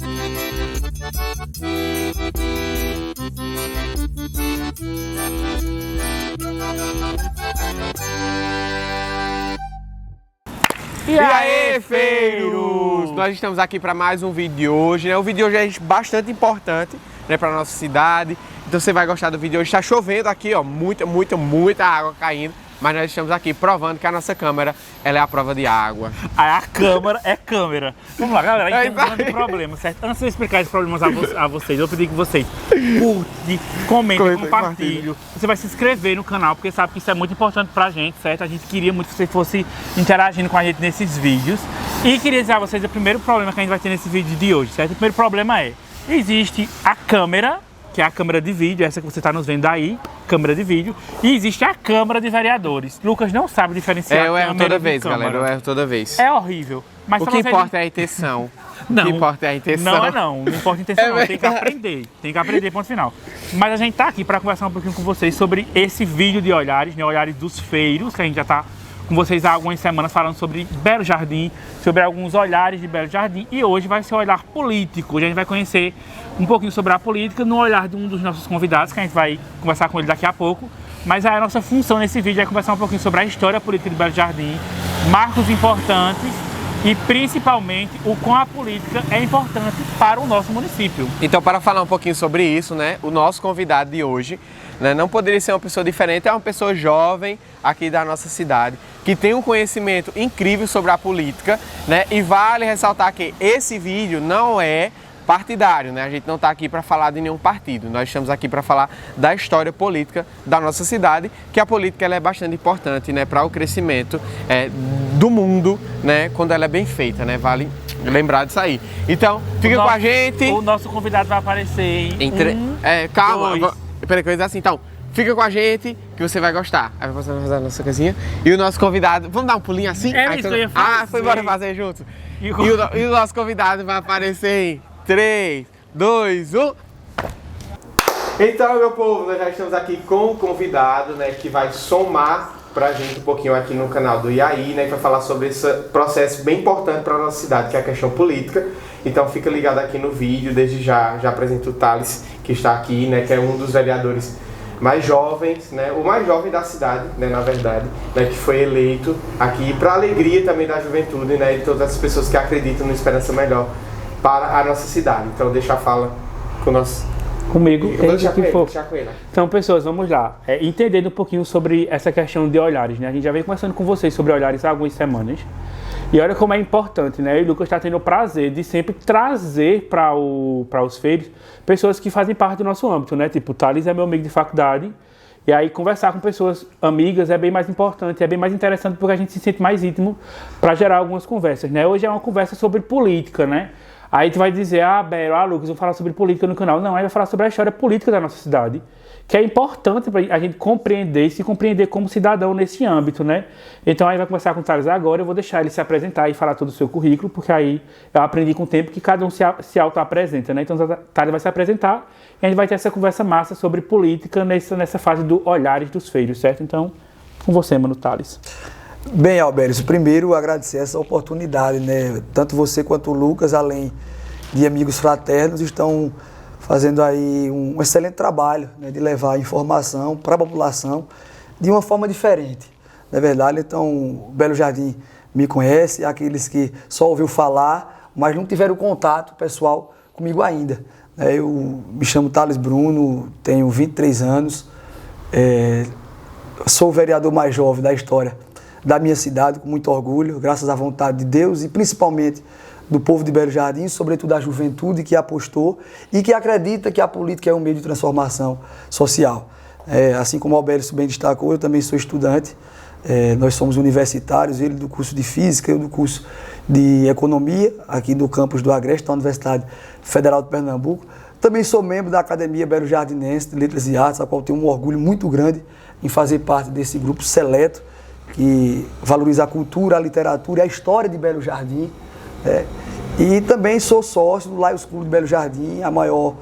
E aí, feiros! Nós estamos aqui para mais um vídeo de hoje, né? O vídeo de hoje é bastante importante, né, para nossa cidade. Então você vai gostar do vídeo de hoje. Está chovendo aqui, ó, muita água caindo. Mas nós estamos aqui provando que a nossa câmera, ela é a prova de água. A câmera é câmera. Vamos lá, galera, a gente tem um grande problema, certo? Antes de eu explicar esses problemas a vocês, eu pedi que vocês curtem, comentem, compartilhem. Você vai se inscrever no canal, porque sabe que isso é muito importante pra gente, certo? A gente queria muito que você fosse interagindo com a gente nesses vídeos. E queria dizer a vocês o primeiro problema que a gente vai ter nesse vídeo de hoje, certo? O primeiro problema é, existe a câmera, que é a câmera de vídeo, essa que você está nos vendo aí, câmera de vídeo, e existe a câmera de vereadores. Lucas não sabe diferenciar. Eu erro toda vez, galera, eu erro toda vez. É horrível. Mas o que importa é a intenção. Não, o que importa é a intenção. Não importa a intenção, não. Tem que aprender, ponto final. Mas a gente tá aqui para conversar um pouquinho com vocês sobre esse vídeo de olhares, né, olhares dos feiros, que a gente já tá com vocês há algumas semanas falando sobre Belo Jardim, sobre alguns olhares de Belo Jardim, e hoje vai ser o olhar político. Hoje a gente vai conhecer um pouquinho sobre a política no olhar de um dos nossos convidados, que a gente vai conversar com ele daqui a pouco. Mas a nossa função nesse vídeo é conversar um pouquinho sobre a história política de Belo Jardim, marcos importantes e principalmente o quão a política é importante para o nosso município. Então, para falar um pouquinho sobre isso, né, o nosso convidado de hoje, né, não poderia ser uma pessoa diferente, é uma pessoa jovem aqui da nossa cidade, que tem um conhecimento incrível sobre a política, né, e vale ressaltar que esse vídeo não é partidário, né? A gente não está aqui para falar de nenhum partido, nós estamos aqui para falar da história política da nossa cidade, que a política ela é bastante importante, né, para o crescimento do mundo, né, quando ela é bem feita, né? Vale lembrar disso aí. Então, fica com a gente. O nosso convidado vai aparecer em calma, peraí que eu ia dizer assim, então, fica com a gente que você vai gostar. Aí vai fazer a nossa casinha. E o nosso convidado, vamos dar um pulinho assim? É isso que eu ia fazer. Foi embora fazer junto. E o nosso convidado vai aparecer em 3, 2, 1. Então, meu povo, nós já estamos aqui com o convidado, né, que vai somar pra gente um pouquinho aqui no canal do IAI, né, que vai falar sobre esse processo bem importante para a nossa cidade, que é a questão política. Então fica ligado aqui no vídeo, desde já apresento o Thales, que está aqui, né, que é um dos vereadores mais jovens, né, o mais jovem da cidade, né, na verdade, né, que foi eleito aqui para alegria também da juventude, né, e de todas as pessoas que acreditam no Esperança Melhor para a nossa cidade. Então deixa a fala com o nosso... Comigo, eu vou deixar com ele. Então, pessoas, vamos lá. Entendendo um pouquinho sobre essa questão de olhares, né? A gente já vem conversando com vocês sobre olhares há algumas semanas. E olha como é importante, né? E o Lucas está tendo o prazer de sempre trazer para os feiros pessoas que fazem parte do nosso âmbito, né? Tipo, o Thales é meu amigo de faculdade. E aí conversar com pessoas amigas é bem mais importante, é bem mais interessante porque a gente se sente mais íntimo para gerar algumas conversas, né? Hoje é uma conversa sobre política, né? Aí tu vai dizer, Bero, Lucas, vou falar sobre política no canal. Não, aí vai falar sobre a história política da nossa cidade, que é importante para a gente compreender e se compreender como cidadão nesse âmbito, né? Então aí vai conversar com o Thales agora, eu vou deixar ele se apresentar e falar todo o seu currículo, porque aí eu aprendi com o tempo que cada um se auto-apresenta, né? Então o Thales vai se apresentar e a gente vai ter essa conversa massa sobre política nessa fase do olhares dos feiros, certo? Então, com você, mano, Thales. Bem, Alberto, primeiro agradecer essa oportunidade, né? Tanto você quanto o Lucas, além de amigos fraternos, estão fazendo aí um excelente trabalho, né, de levar informação para a população de uma forma diferente, não é verdade? Então, o Belo Jardim me conhece, aqueles que só ouviu falar, mas não tiveram contato pessoal comigo ainda. Eu me chamo Thales Bruno, tenho 23 anos, sou o vereador mais jovem da história da minha cidade, com muito orgulho, graças à vontade de Deus e principalmente do povo de Belo Jardim, sobretudo da juventude que apostou e que acredita que a política é um meio de transformação social. Assim como o Alberto bem destacou, eu também sou estudante, nós somos universitários, ele do curso de Física, eu do curso de Economia, aqui do campus do Agreste, da Universidade Federal de Pernambuco. Também sou membro da Academia Belo Jardinense de Letras e Artes, a qual tenho um orgulho muito grande em fazer parte desse grupo seleto, que valoriza a cultura, a literatura e a história de Belo Jardim. E também sou sócio do Lions Club de Belo Jardim, a maior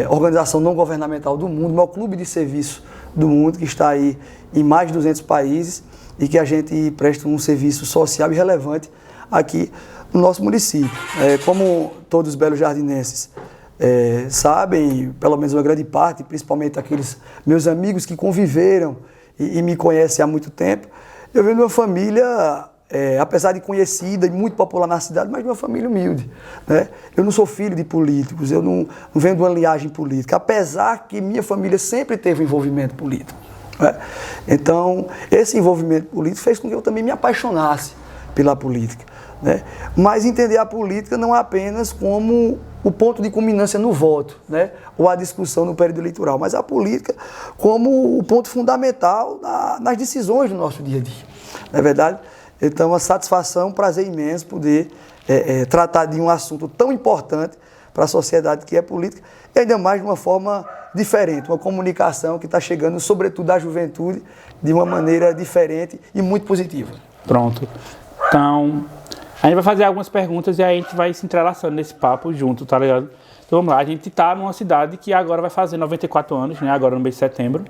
organização não governamental do mundo, o maior clube de serviço do mundo, que está aí em mais de 200 países e que a gente presta um serviço social e relevante aqui no nosso município. Como todos os belo-jardinenses sabem, pelo menos uma grande parte, principalmente aqueles meus amigos que conviveram e me conhecem há muito tempo, eu venho de uma família, apesar de conhecida e muito popular na cidade, mas de uma família humilde, né? Eu não sou filho de políticos, eu não venho de uma linhagem política, apesar que minha família sempre teve envolvimento político, né? Então, esse envolvimento político fez com que eu também me apaixonasse pela política, né? Mas entender a política não apenas como o ponto de culminância no voto, né? Ou a discussão no período eleitoral, mas a política como o ponto fundamental nas decisões do nosso dia a dia, não é verdade? Então, uma satisfação, um prazer imenso poder tratar de um assunto tão importante para a sociedade que é política, e ainda mais de uma forma diferente, uma comunicação que está chegando, sobretudo à juventude, de uma maneira diferente e muito positiva. Pronto. Então, a gente vai fazer algumas perguntas e aí a gente vai se entrelaçando nesse papo junto, tá ligado? Então vamos lá, a gente tá numa cidade que agora vai fazer 94 anos, né? Agora no mês de setembro.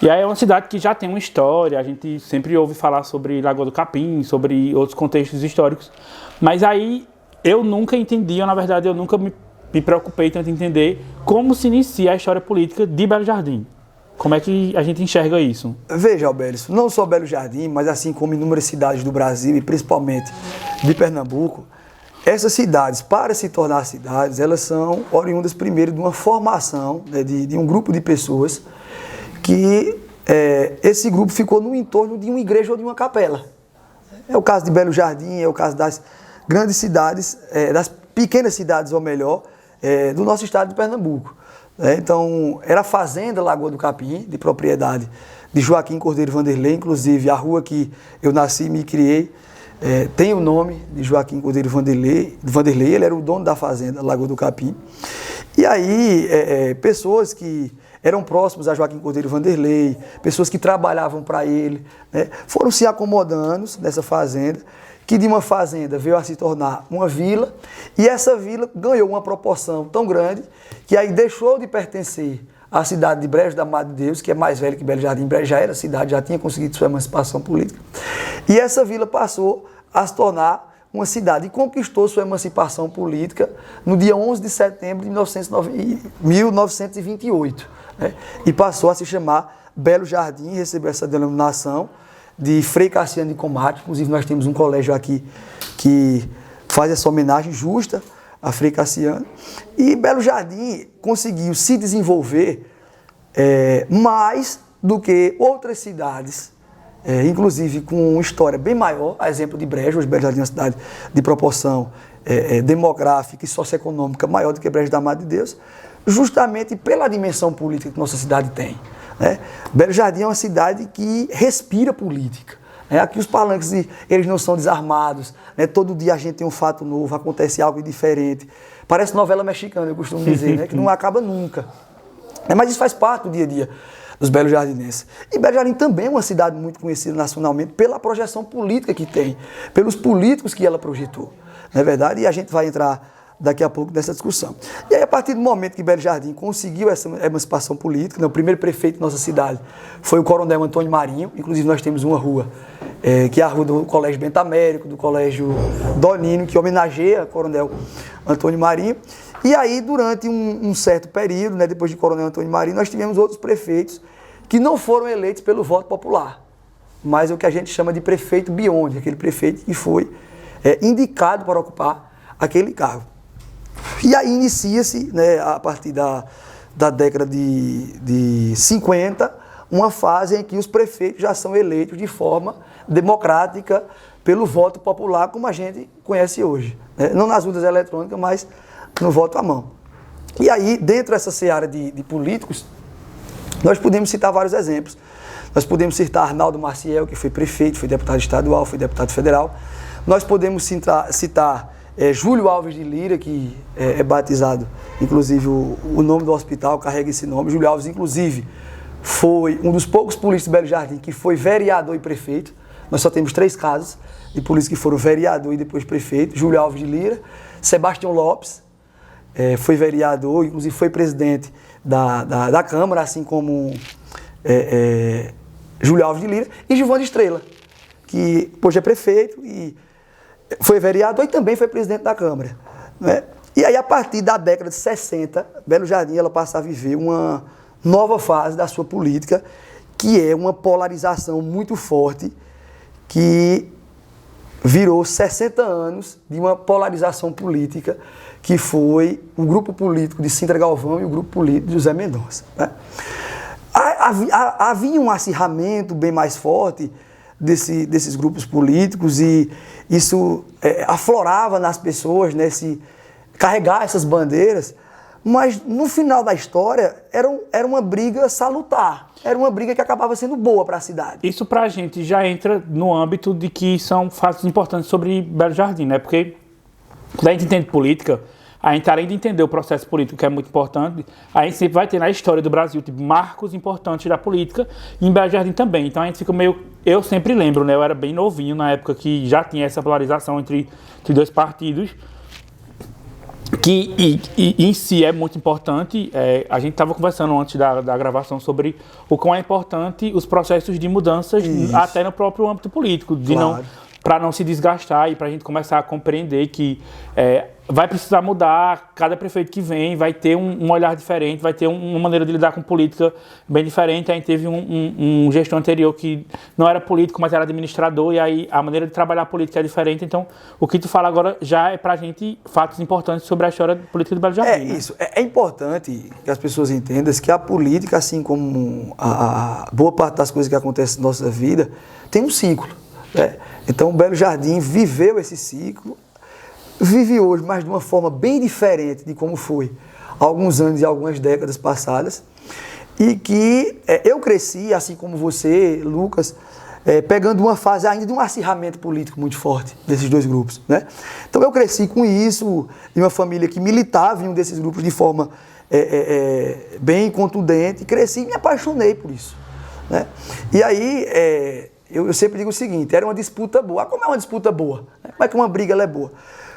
E aí é uma cidade que já tem uma história, a gente sempre ouve falar sobre Lagoa do Capim, sobre outros contextos históricos. Mas aí eu nunca entendi, ou na verdade eu nunca me preocupei tanto em entender como se inicia a história política de Belo Jardim. Como é que a gente enxerga isso? Veja, Albério, não só Belo Jardim, mas assim como inúmeras cidades do Brasil e principalmente de Pernambuco, essas cidades, para se tornar cidades, elas são oriundas primeiro de uma formação, né, de um grupo de pessoas que esse grupo ficou no entorno de uma igreja ou de uma capela. É o caso de Belo Jardim, é o caso das grandes cidades, das pequenas cidades, ou melhor, do nosso estado de Pernambuco. Então, era a Fazenda Lagoa do Capim, de propriedade de Joaquim Cordeiro Vanderlei, inclusive a rua que eu nasci e me criei tem o nome de Joaquim Cordeiro Vanderlei, ele era o dono da Fazenda Lagoa do Capim. E aí, pessoas que eram próximos a Joaquim Cordeiro Vanderlei, pessoas que trabalhavam para ele, né, foram se acomodando nessa fazenda, que de uma fazenda veio a se tornar uma vila, e essa vila ganhou uma proporção tão grande que aí deixou de pertencer à cidade de Brejo da Madre de Deus, que é mais velha que Belo Jardim. Brejo já era cidade, já tinha conseguido sua emancipação política, e essa vila passou a se tornar uma cidade e conquistou sua emancipação política no dia 11 de setembro de 1928, né? E passou a se chamar Belo Jardim, recebeu essa denominação de Frei Cassiano de Comadre. Inclusive nós temos um colégio aqui que faz essa homenagem justa a Frei Cassiano. E Belo Jardim conseguiu se desenvolver mais do que outras cidades, inclusive com uma história bem maior, a exemplo de Brejo. Hoje Belo Jardim é uma cidade de proporção demográfica e socioeconômica maior do que Brejo da Madre de Deus, justamente pela dimensão política que nossa cidade tem, né? Belo Jardim é uma cidade que respira política. Aqui os palanques eles não são desarmados, né? Todo dia a gente tem um fato novo, acontece algo diferente. Parece novela mexicana, eu costumo dizer, né? Que não acaba nunca. Mas isso faz parte do dia a dia dos belo-jardinenses. E Belo Jardim também é uma cidade muito conhecida nacionalmente pela projeção política que tem, pelos políticos que ela projetou, não é verdade? E a gente vai entrar daqui a pouco nessa discussão. E aí, a partir do momento que Belo Jardim conseguiu essa emancipação política, né, o primeiro prefeito da nossa cidade foi o Coronel Antônio Marinho. Inclusive nós temos uma rua, que é a rua do Colégio Bento Américo, do Colégio Donino, que homenageia o Coronel Antônio Marinho. E aí, durante um certo período, né, depois de Coronel Antônio Marinho, nós tivemos outros prefeitos que não foram eleitos pelo voto popular, mas é o que a gente chama de prefeito bionde, aquele prefeito que foi indicado para ocupar aquele cargo. E aí inicia-se, né, a partir da década de 50, uma fase em que os prefeitos já são eleitos de forma democrática pelo voto popular, como a gente conhece hoje, né? Não nas urnas eletrônicas, mas no voto à mão. E aí, dentro dessa seara de políticos, nós podemos citar vários exemplos. Nós podemos citar Arnaldo Maciel, que foi prefeito, foi deputado estadual, foi deputado federal. Nós podemos citar Júlio Alves de Lira, que é batizado, inclusive o nome do hospital carrega esse nome. Júlio Alves, inclusive, foi um dos poucos políticos de Belo Jardim que foi vereador e prefeito. Nós só temos 3 casos de políticos que foram vereador e depois prefeito. Júlio Alves de Lira, Sebastião Lopes, foi vereador, inclusive foi presidente da Câmara, assim como Júlio Alves de Lira, e Gilvão de Estrela, que hoje é prefeito e foi vereador e também foi presidente da Câmara, né? E aí, a partir da década de 60, Belo Jardim ela passa a viver uma nova fase da sua política, que é uma polarização muito forte, que virou 60 anos de uma polarização política, que foi o grupo político de Sintra Galvão e o grupo político de José Mendonça, né? Havia um acirramento bem mais forte desses grupos políticos e isso aflorava nas pessoas, né, carregar essas bandeiras, mas no final da história era uma briga salutar, era uma briga que acabava sendo boa para a cidade. Isso pra gente já entra no âmbito de que são fatos importantes sobre Belo Jardim, né? Porque quando a gente entende política, a gente, além de entender o processo político, que é muito importante, a gente sempre vai ter na história do Brasil tipo, marcos importantes da política e em Belo Jardim também. Então a gente fica meio... Eu sempre lembro, né? Eu era bem novinho na época que já tinha essa polarização entre dois partidos, que em si é muito importante. A gente estava conversando antes da gravação sobre o quão é importante os processos de mudanças até no próprio âmbito político, de Claro. para não se desgastar e para a gente começar a compreender que vai precisar mudar, cada prefeito que vem vai ter um olhar diferente, vai ter uma maneira de lidar com política bem diferente. A gente teve um gestor anterior que não era político, mas era administrador, e aí a maneira de trabalhar a política é diferente. Então, o que tu fala agora já é pra gente fatos importantes sobre a história política do Belo Jardim. Isso. É importante que as pessoas entendam que a política, assim como a boa parte das coisas que acontecem na nossa vida, tem um ciclo, né? Então, o Belo Jardim viveu esse ciclo, vive hoje, mas de uma forma bem diferente de como foi há alguns anos e algumas décadas passadas, e que eu cresci, assim como você, Lucas, pegando uma fase ainda de um acirramento político muito forte desses dois grupos, né? Então eu cresci com isso, de uma família que militava em um desses grupos de forma bem contundente, cresci e me apaixonei por isso, né? E aí... Eu sempre digo o seguinte, era uma disputa boa. Como é uma disputa boa? Como é que uma briga ela é boa?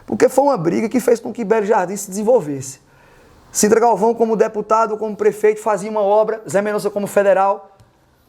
Porque foi uma briga que fez com que Belo Jardim se desenvolvesse. Sintra Galvão, como deputado, como prefeito, fazia uma obra, Zé Mendonça como federal,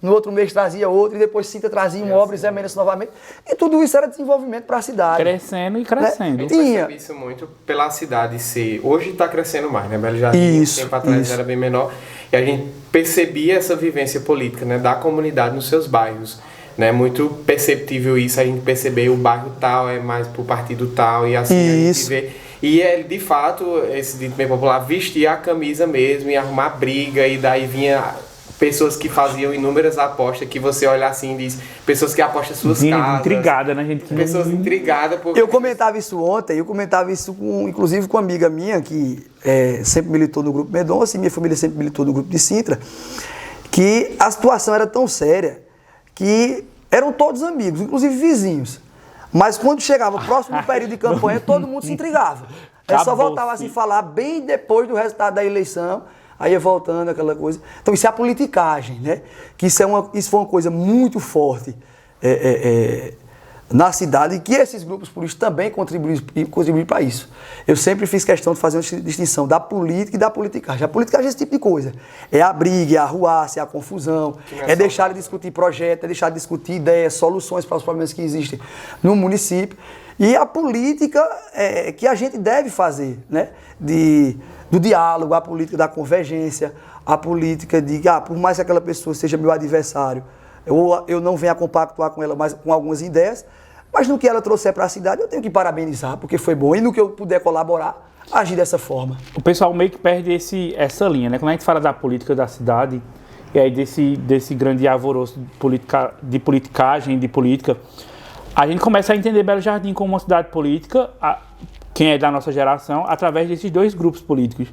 no outro mês trazia outra, e depois Sintra trazia uma obra e Zé Mendonça novamente. E tudo isso era desenvolvimento para a cidade. Crescendo e crescendo. A gente percebe isso muito pela cidade ser... Hoje está crescendo mais, né? Belo Jardim, tempo atrás era bem menor. E a gente percebia essa vivência política, né, da comunidade nos seus bairros. Né, muito perceptível isso, a gente perceber o bairro tal é mais pro partido tal e assim isso. A gente vê. E de fato, esse dito bem popular, vestia a camisa mesmo e arrumar briga, e daí vinha pessoas que faziam inúmeras apostas, que você olha assim e diz, pessoas que apostam suas casas. Intrigada, né, gente? Pessoas intrigadas. Eu comentava isso ontem, inclusive com uma amiga minha, que sempre militou no Grupo Mendonça, e minha família sempre militou no Grupo de Sintra, que a situação era tão séria que eram todos amigos, inclusive vizinhos. Mas quando chegava próximo do período de campanha, todo mundo se intrigava. Só voltava a se falar bem depois do resultado da eleição, aí ia voltando aquela coisa. Então isso é a politicagem, né? Que isso foi uma coisa muito forte na cidade, e que esses grupos políticos também contribuíram para isso. Eu sempre fiz questão de fazer uma distinção da política e da politicagem. A politicagem é esse tipo de coisa. É a briga, é a arruaça, é a confusão, é deixar de discutir projetos, é deixar de discutir ideias, soluções para os problemas que existem no município. E a política que a gente deve fazer, né? Do diálogo, a política da convergência, a política de, por mais que aquela pessoa seja meu adversário, eu não venho a compactuar com ela, mas com algumas ideias, mas no que ela trouxer para a cidade, eu tenho que parabenizar, porque foi bom, e no que eu puder colaborar, agir dessa forma. O pessoal meio que perde essa linha, né? Quando a gente fala da política da cidade, e aí desse grande alvoroço de politicagem, de política, a gente começa a entender Belo Jardim como uma cidade política, quem é da nossa geração, através desses dois grupos políticos.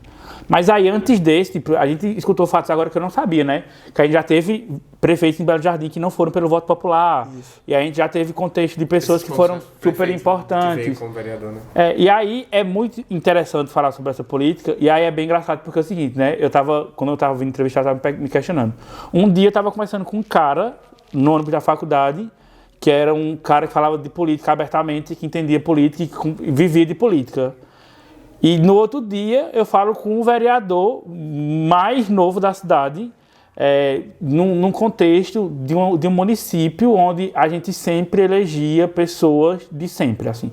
Mas aí, antes desse, a gente escutou fatos agora que eu não sabia, né? Que a gente já teve prefeitos em Belo Jardim que não foram pelo voto popular. Isso. E a gente já teve contexto de pessoas que foram super importantes. Que veio como vereador, né? E aí é muito interessante falar sobre essa política, e aí é bem engraçado porque é o seguinte, né? Quando eu estava vindo entrevistar, eu estava me questionando. Um dia eu estava conversando com um cara, no ônibus da faculdade, que era um cara que falava de política abertamente, que entendia política e vivia de política. E no outro dia eu falo com um vereador mais novo da cidade, num contexto de um município onde a gente sempre elegia pessoas de sempre, assim.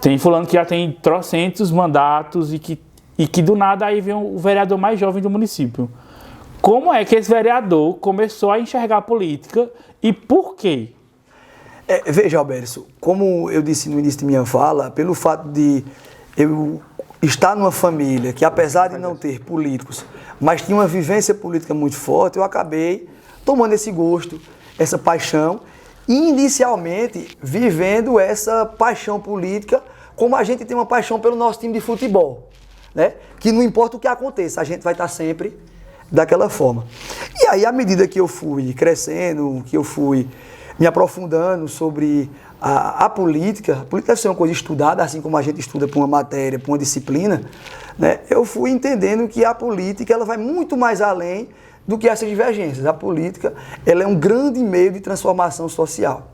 Tem fulano que já tem trocentos mandatos e que do nada aí vem o vereador mais jovem do município. Como é que esse vereador começou a enxergar a política e por quê? Veja, Alberto, como eu disse no início de minha fala, pelo fato de eu estar numa família que, apesar de não ter políticos, mas tinha uma vivência política muito forte, eu acabei tomando esse gosto, essa paixão, e inicialmente vivendo essa paixão política como a gente tem uma paixão pelo nosso time de futebol, né? Que não importa o que aconteça, a gente vai estar sempre daquela forma. E aí, à medida que eu fui crescendo, que eu fui me aprofundando sobre a política deve ser uma coisa estudada, assim como a gente estuda para uma matéria, para uma disciplina, né? Eu fui entendendo que a política ela vai muito mais além do que essas divergências. A política ela é um grande meio de transformação social.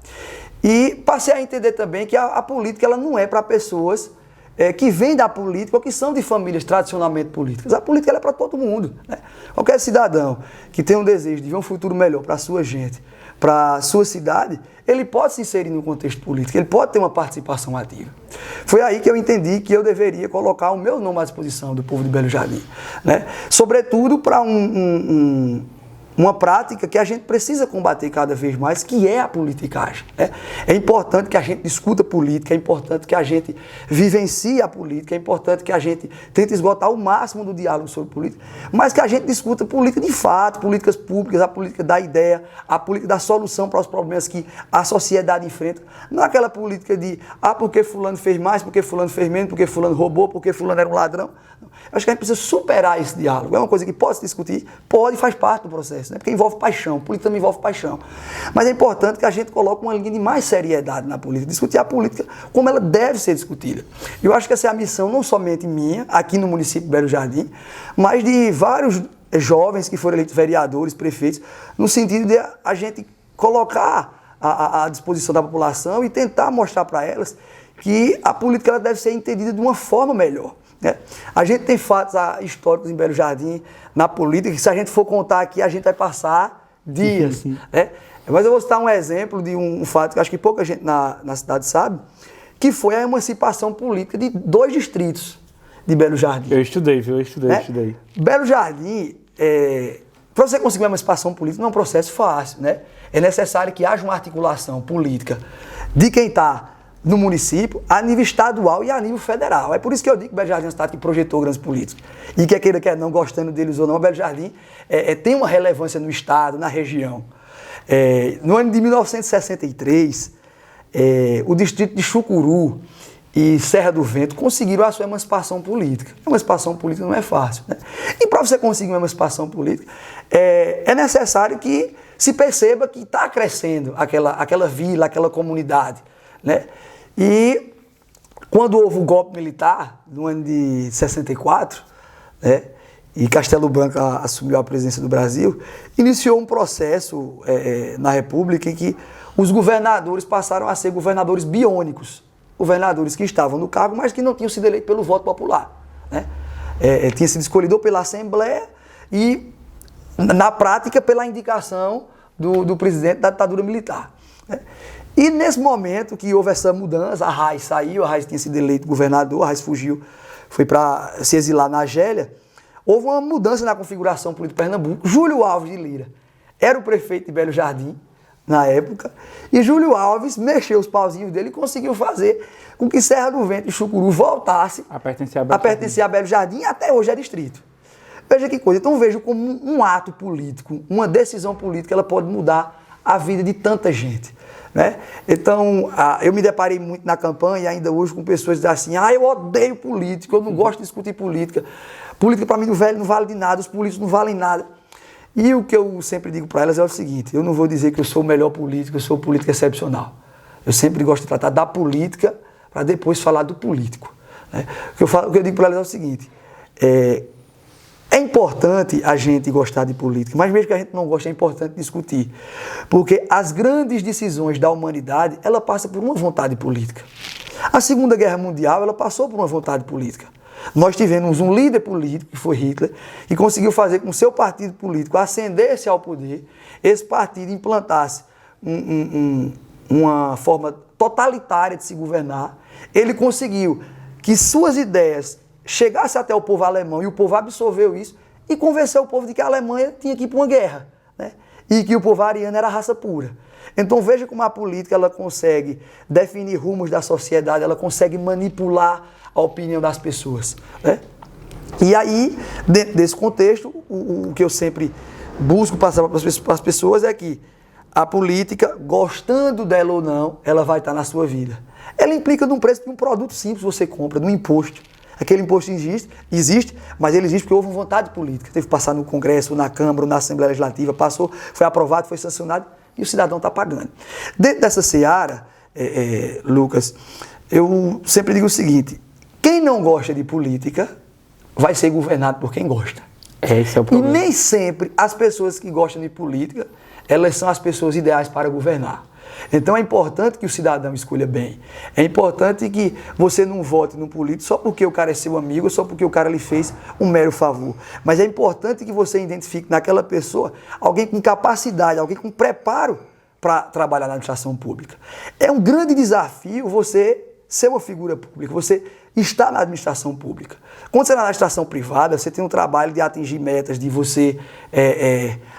E passei a entender também que a política ela não é para pessoas que vêm da política ou que são de famílias tradicionalmente políticas. A política ela é para todo mundo, né? Qualquer cidadão que tem um desejo de ver um futuro melhor para a sua gente, para a sua cidade, ele pode se inserir no contexto político, ele pode ter uma participação ativa. Foi aí que eu entendi que eu deveria colocar o meu nome à disposição do povo de Belo Jardim, né? Sobretudo para uma prática que a gente precisa combater cada vez mais, que é a politicagem, né? É importante que a gente discuta política, é importante que a gente vivencie a política, é importante que a gente tente esgotar o máximo do diálogo sobre política, mas que a gente discuta política de fato, políticas públicas, a política da ideia, a política da solução para os problemas que a sociedade enfrenta. Não é aquela política de, porque fulano fez mais, porque fulano fez menos, porque fulano roubou, porque fulano era um ladrão. Eu acho que a gente precisa superar esse diálogo. É uma coisa que pode se discutir, pode e faz parte do processo, né? Porque envolve paixão, política também envolve paixão. Mas é importante que a gente coloque uma linha de mais seriedade na política, discutir a política como ela deve ser discutida. Eu acho que essa é a missão não somente minha, aqui no município de Belo Jardim, mas de vários jovens que foram eleitos vereadores, prefeitos, no sentido de a gente colocar à disposição da população e tentar mostrar para elas que a política ela deve ser entendida de uma forma melhor. A gente tem fatos históricos em Belo Jardim, na política, que se a gente for contar aqui, a gente vai passar dias. Né? Mas eu vou citar um exemplo de um fato que acho que pouca gente na cidade sabe, que foi a emancipação política de 2 distritos de Belo Jardim. Eu estudei, viu? Eu estudei. Belo Jardim, para você conseguir uma emancipação política, não é um processo fácil, né? É necessário que haja uma articulação política de quem está no município, a nível estadual e a nível federal. É por isso que eu digo que Belo Jardim é uma cidade que projetou grandes políticos. E quer queira, quer não, gostando deles ou não, Belo Jardim tem uma relevância no estado, na região. No ano de 1963, o distrito de Chucuru e Serra do Vento conseguiram a sua emancipação política. A emancipação política não é fácil, né? E para você conseguir uma emancipação política, é necessário que se perceba que está crescendo aquela vila, aquela comunidade, né? E quando houve o golpe militar, no ano de 64, né, e Castelo Branco assumiu a presidência do Brasil, iniciou um processo na República em que os governadores passaram a ser governadores biônicos, governadores que estavam no cargo, mas que não tinham sido eleitos pelo voto popular, né? Tinha sido escolhido pela Assembleia e, na prática, pela indicação do presidente da ditadura militar, né? E nesse momento que houve essa mudança, a Arraes saiu, a Arraes tinha sido eleito governador, a Arraes fugiu, foi para se exilar na Argélia, houve uma mudança na configuração política de Pernambuco. Júlio Alves de Lira era o prefeito de Belo Jardim, na época, e Júlio Alves mexeu os pauzinhos dele e conseguiu fazer com que Serra do Vento e Chucuru voltasse a pertencer a Belo Jardim, e até hoje é distrito. Veja que coisa, então vejo como um ato político, uma decisão política, ela pode mudar a vida de tanta gente, né? Então, eu me deparei muito na campanha, ainda hoje, com pessoas que dizem assim, eu odeio política, eu não gosto de discutir política. Política para mim não vale de nada, os políticos não valem nada. E o que eu sempre digo para elas é o seguinte, eu não vou dizer que eu sou o melhor político, eu sou um político excepcional. Eu sempre gosto de tratar da política para depois falar do político, né? O que eu digo para elas é o seguinte, é importante a gente gostar de política, mas mesmo que a gente não goste, é importante discutir. Porque as grandes decisões da humanidade, ela passa por uma vontade política. A Segunda Guerra Mundial, ela passou por uma vontade política. Nós tivemos um líder político, que foi Hitler, que conseguiu fazer com que o seu partido político ascendesse ao poder, esse partido implantasse uma forma totalitária de se governar, ele conseguiu que suas ideias chegassem até o povo alemão e o povo absorveu isso e convenceu o povo de que a Alemanha tinha que ir para uma guerra, né? E que o povo ariano era raça pura. Então veja como a política ela consegue definir rumos da sociedade, ela consegue manipular a opinião das pessoas, né? E aí, dentro desse contexto, o que eu sempre busco passar para as pessoas é que a política, gostando dela ou não, ela vai estar na sua vida. Ela implica num preço de um produto simples que você compra, de um imposto. Aquele imposto existe, mas ele existe porque houve uma vontade política. Teve que passar no Congresso, na Câmara, na Assembleia Legislativa, passou, foi aprovado, foi sancionado e o cidadão está pagando. Dentro dessa seara, Lucas, eu sempre digo o seguinte, quem não gosta de política vai ser governado por quem gosta. Esse é o problema. E nem sempre as pessoas que gostam de política, elas são as pessoas ideais para governar. Então é importante que o cidadão escolha bem. É importante que você não vote no político só porque o cara é seu amigo, só porque o cara lhe fez um mero favor. Mas é importante que você identifique naquela pessoa alguém com capacidade, alguém com preparo para trabalhar na administração pública. É um grande desafio você ser uma figura pública, você está na administração pública. Quando você está na administração privada, você tem um trabalho de atingir metas, de você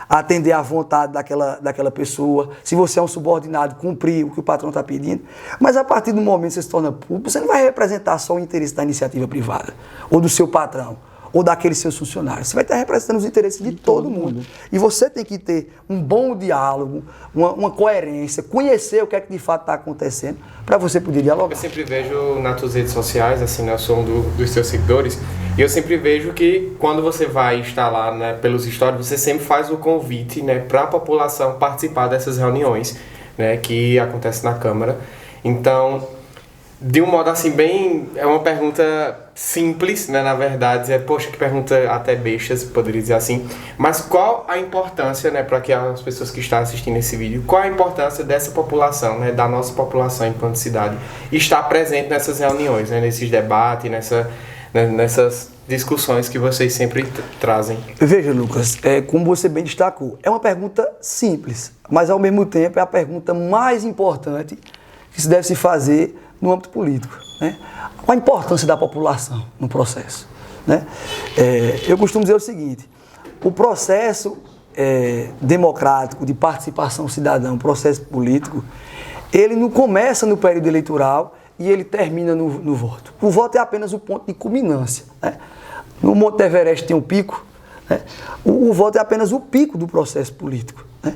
atender à vontade daquela pessoa. Se você é um subordinado, cumprir o que o patrão está pedindo. Mas a partir do momento que você se torna público, você não vai representar só o interesse da iniciativa privada, ou do seu patrão, ou daqueles seus funcionários. Você vai estar representando os interesses de todo mundo. E você tem que ter um bom diálogo, uma coerência, conhecer o que é que de fato está acontecendo, para você poder dialogar. Eu sempre vejo nas tuas redes sociais, assim, né, eu sou um dos teus seguidores, e eu sempre vejo que quando você vai estar lá, né, pelos stories, você sempre faz o convite, né, para a população participar dessas reuniões, né, que acontecem na Câmara. Então, de um modo assim bem, é uma pergunta simples, né, na verdade, poxa, que pergunta até besta, poderia dizer assim, mas qual a importância, né, para que as pessoas que estão assistindo esse vídeo, qual a importância dessa população, né, da nossa população enquanto cidade, estar presente nessas reuniões, né, nesses debates, nessas discussões que vocês sempre trazem? Veja, Lucas, como você bem destacou, é uma pergunta simples, mas ao mesmo tempo é a pergunta mais importante que se deve se fazer no âmbito político, né? Qual a importância da população no processo, né? Eu costumo dizer o seguinte, o processo democrático de participação cidadã, o processo político, ele não começa no período eleitoral e ele termina no voto. O voto é apenas o ponto de culminância, né? No Monte Everest tem um pico, né? O voto é apenas o pico do processo político, né?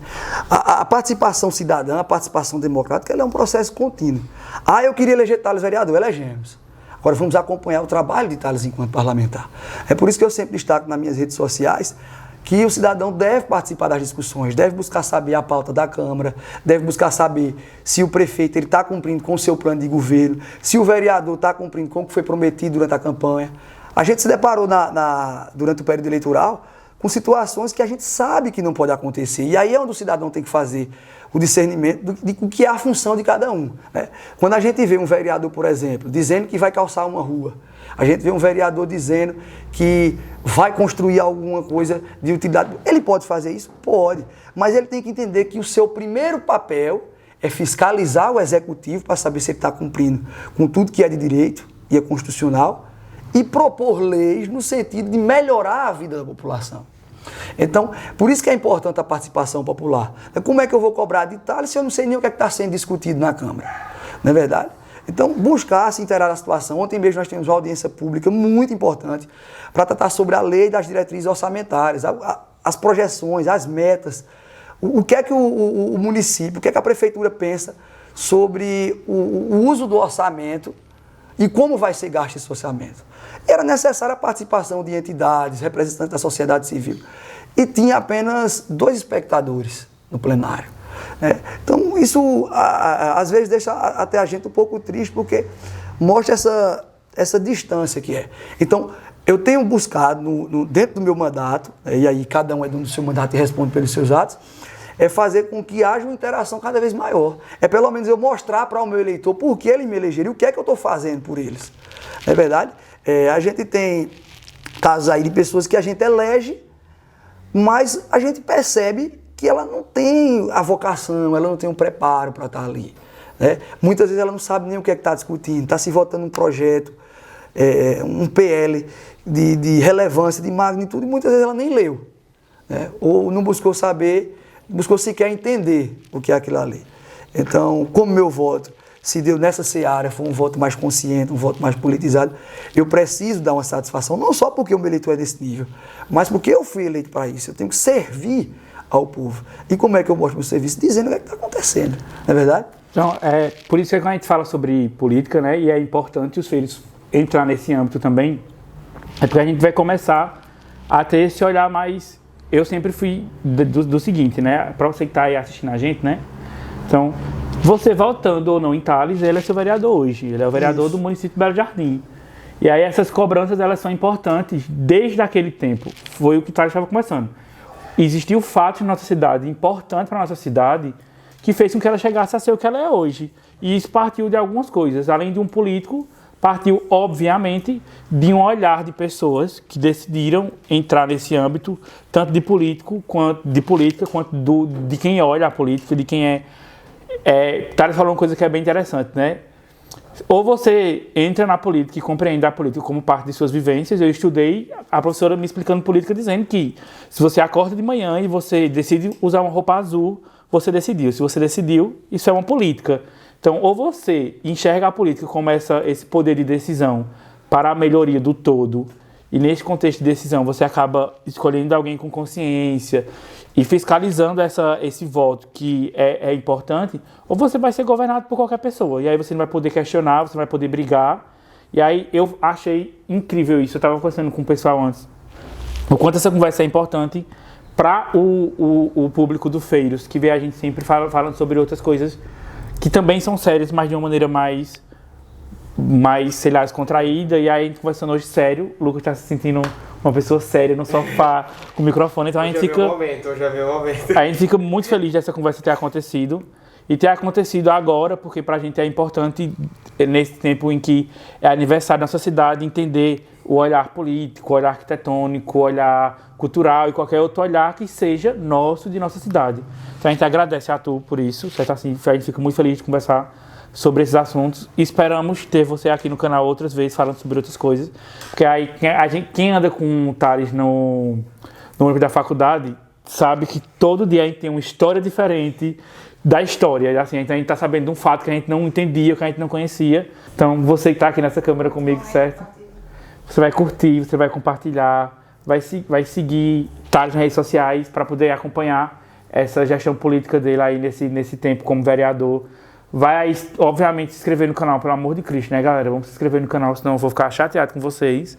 A participação cidadã, a participação democrática, ela é um processo contínuo. Eu queria eleger Thales vereador, elegemos. Agora vamos acompanhar o trabalho de Thales enquanto parlamentar. É por isso que eu sempre destaco nas minhas redes sociais que o cidadão deve participar das discussões, deve buscar saber a pauta da Câmara, deve buscar saber se o prefeito está cumprindo com o seu plano de governo, se o vereador está cumprindo com o que foi prometido durante a campanha. A gente se deparou durante o período eleitoral com situações que a gente sabe que não pode acontecer. E aí é onde o cidadão tem que fazer o discernimento do que é a função de cada um, né? Quando a gente vê um vereador, por exemplo, dizendo que vai calçar uma rua, a gente vê um vereador dizendo que vai construir alguma coisa de utilidade. Ele pode fazer isso? Pode. Mas ele tem que entender que o seu primeiro papel é fiscalizar o executivo para saber se ele está cumprindo com tudo que é de direito e é constitucional e propor leis no sentido de melhorar a vida da população. Então, por isso que é importante a participação popular. Como é que eu vou cobrar de Thales se eu não sei nem o que está sendo discutido na Câmara? Não é verdade? Então, buscar se inteirar da situação. Ontem mesmo nós temos uma audiência pública muito importante para tratar sobre a lei das diretrizes orçamentárias, as projeções, as metas, o que é que o município, o que é que a prefeitura pensa sobre o uso do orçamento e como vai ser gasto esse orçamento. Era necessária a participação de entidades, representantes da sociedade civil. E tinha apenas 2 espectadores no plenário, né? Então, isso às vezes deixa até a gente um pouco triste, porque mostra essa distância que é. Então, eu tenho buscado, dentro do meu mandato, e aí cada um é dono do seu mandato e responde pelos seus atos, é fazer com que haja uma interação cada vez maior. É pelo menos eu mostrar para o meu eleitor por que ele me elegeria e o que é que eu estou fazendo por eles. Não é verdade? A gente tem casos aí de pessoas que a gente elege, mas a gente percebe que ela não tem a vocação, ela não tem um preparo para estar ali. né? Muitas vezes ela não sabe nem o que é que está discutindo, está se votando um projeto, um PL de relevância, de magnitude, e muitas vezes ela nem leu, né? Ou não buscou saber, buscou sequer entender o que é aquilo ali. Então, como meu voto se deu nessa seara, foi um voto mais consciente, um voto mais politizado, eu preciso dar uma satisfação, não só porque o meu eleitor é desse nível, mas porque eu fui eleito para isso. Eu tenho que servir ao povo. E como é que eu mostro meu serviço? Dizendo o que está acontecendo, não é verdade? Então, por isso que quando a gente fala sobre política, né, e é importante os filhos entrar nesse âmbito também, é porque a gente vai começar a ter esse olhar mais... Eu sempre fui do seguinte, né, para você que está aí assistindo a gente, né, então, você votando ou não em Tales, ele é seu vereador hoje, ele é o vereador do município de Belo Jardim. E aí essas cobranças, elas são importantes desde aquele tempo, foi o que Tales estava começando. Existiu fato em nossa cidade, importante para a nossa cidade, que fez com que ela chegasse a ser o que ela é hoje. E isso partiu de algumas coisas, além de um político, partiu, obviamente, de um olhar de pessoas que decidiram entrar nesse âmbito, tanto de político, quanto de política, quanto de quem olha a política, de quem Tales falou uma coisa que é bem interessante, né? Ou você entra na política e compreende a política como parte de suas vivências. Eu estudei, a professora me explicando política, dizendo que se você acorda de manhã e você decide usar uma roupa azul, você decidiu. Se você decidiu, isso é uma política. Então, ou você enxerga a política como esse poder de decisão para a melhoria do todo, e nesse contexto de decisão você acaba escolhendo alguém com consciência e fiscalizando esse voto que é importante, ou você vai ser governado por qualquer pessoa. E aí você não vai poder questionar, você não vai poder brigar. E aí eu achei incrível isso. Eu estava conversando com o pessoal antes. O quanto essa conversa é importante para o público do Feiros, que vê a gente sempre falando sobre outras coisas que também são sérias, mas de uma maneira mais sei lá, descontraída. E aí a gente conversando hoje sério, o Lucas está se sentindo uma pessoa séria no sofá com o microfone, então a gente fica... A gente fica muito feliz dessa conversa ter acontecido. E ter acontecido agora, porque pra gente é importante, nesse tempo em que é aniversário da nossa cidade, entender o olhar político, o olhar arquitetônico, o olhar cultural e qualquer outro olhar que seja nosso, de nossa cidade. Então a gente agradece a tu por isso, certo? Assim, a gente fica muito feliz de conversar sobre esses assuntos. Esperamos ter você aqui no canal outras vezes falando sobre outras coisas, porque aí quem anda com o Tales no ônibus da faculdade sabe que todo dia a gente tem uma história diferente da história. Assim, a gente está sabendo de um fato que a gente não entendia, que a gente não conhecia. Então você que está aqui nessa câmera comigo, certo? Você vai curtir, você vai compartilhar, vai seguir Tales nas redes sociais para poder acompanhar essa gestão política dele aí nesse tempo como vereador. Vai, obviamente, se inscrever no canal, pelo amor de Cristo, né, galera? Vamos se inscrever no canal, senão eu vou ficar chateado com vocês.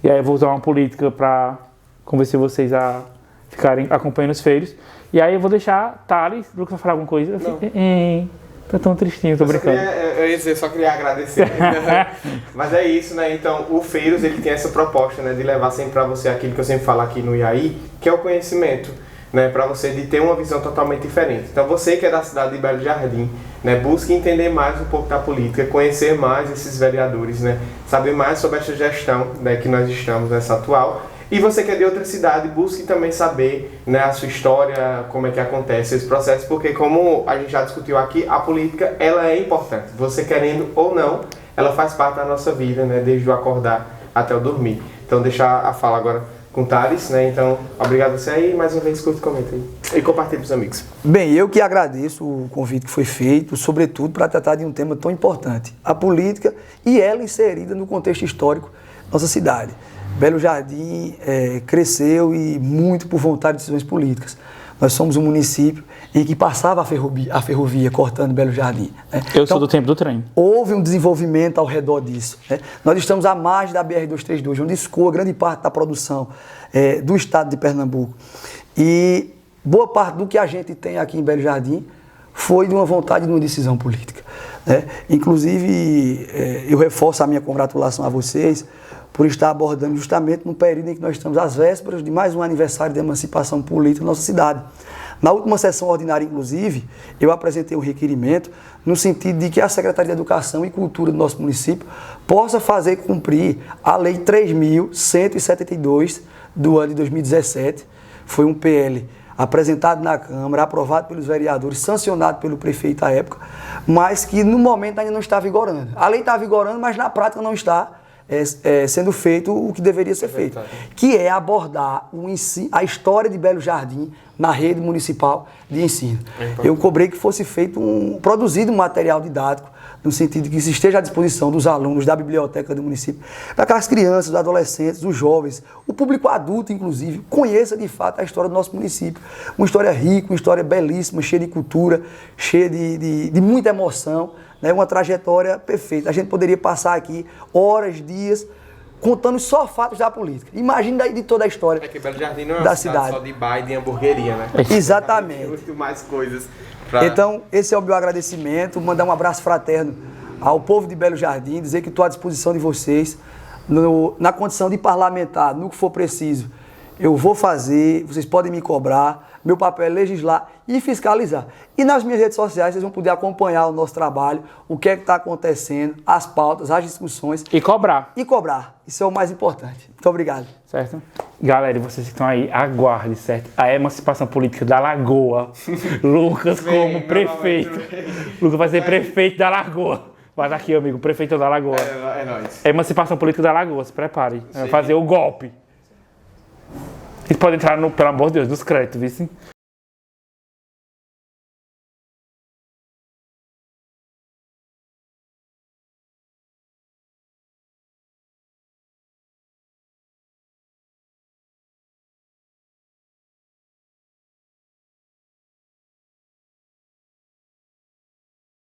E aí eu vou usar uma política para convencer vocês a ficarem acompanhando os Feiros. E aí eu vou deixar Tales. O Lucas vai falar alguma coisa? Tô tão tristinho, tô brincando. Eu ia dizer, só queria agradecer. Mas é isso, né? Então, o Feiros, ele tem essa proposta, né? De levar sempre para você aquilo que eu sempre falo aqui no IAI, que é o conhecimento, né? Para você de ter uma visão totalmente diferente. Então, você que é da cidade de Belo Jardim, né? Busque entender mais um pouco da política, conhecer mais esses vereadores, né? Saber mais sobre essa gestão, né? Que nós estamos nessa atual. E você que é de outra cidade, busque também saber, né, a sua história, como é que acontece esse processo, porque como a gente já discutiu aqui, a política ela é importante. Você querendo ou não, ela faz parte da nossa vida, né, desde o acordar até o dormir. Então deixar a fala agora com Tales, né? Então, obrigado a você aí, mais uma vez curta e comenta aí. E compartilhe com os amigos. Bem, eu que agradeço o convite que foi feito, sobretudo para tratar de um tema tão importante, a política e ela inserida no contexto histórico da nossa cidade. Belo Jardim cresceu e muito por vontade de decisões políticas. Nós somos um município em que passava a ferrovia cortando Belo Jardim, né? Eu sou do tempo do trem. Houve um desenvolvimento ao redor disso, né? Nós estamos à margem da BR-232, onde escoa grande parte da produção do estado de Pernambuco. E boa parte do que a gente tem aqui em Belo Jardim foi de uma vontade de uma decisão política, né? Inclusive, eu reforço a minha congratulação a vocês por estar abordando justamente no período em que nós estamos às vésperas de mais um aniversário de emancipação política na nossa cidade. Na última sessão ordinária, inclusive, eu apresentei um requerimento no sentido de que a Secretaria de Educação e Cultura do nosso município possa fazer cumprir a Lei 3.172 do ano de 2017. Foi um PL apresentado na Câmara, aprovado pelos vereadores, sancionado pelo prefeito à época, mas que no momento ainda não está vigorando. A lei está vigorando, mas na prática não está sendo feito o que deveria ser feito, que é abordar a história de Belo Jardim na rede municipal de ensino. Eu cobrei que fosse feito produzido um material didático, no sentido de que esteja à disposição dos alunos da biblioteca do município, para que as crianças, os adolescentes, os jovens, o público adulto, inclusive, conheça de fato a história do nosso município. Uma história rica, uma história belíssima, cheia de cultura, cheia de muita emoção, né? Uma trajetória perfeita. A gente poderia passar aqui horas, dias, contando só fatos da política. Imagina daí de toda a história que Belo Jardim não é da cidade. Só de bar e de hamburgueria, né? Exatamente. Muito mais coisas. Então, esse é o meu agradecimento, mandar um abraço fraterno ao povo de Belo Jardim, dizer que estou à disposição de vocês, na condição de parlamentar, no que for preciso. Eu vou fazer, vocês podem me cobrar, meu papel é legislar e fiscalizar. E nas minhas redes sociais vocês vão poder acompanhar o nosso trabalho, o que é que está acontecendo, as pautas, as discussões. E cobrar. E cobrar. Isso é o mais importante. Muito obrigado. Certo? Galera, vocês que estão aí, aguarde, certo? A emancipação política da Lagoa. Lucas como prefeito. Lucas vai ser prefeito da Lagoa. Vai dar aqui, amigo, prefeito da Lagoa. É nóis. Emancipação política da Lagoa, se prepare. Vai fazer o golpe. Vocês podem entrar, pelo amor de Deus, nos créditos, viu?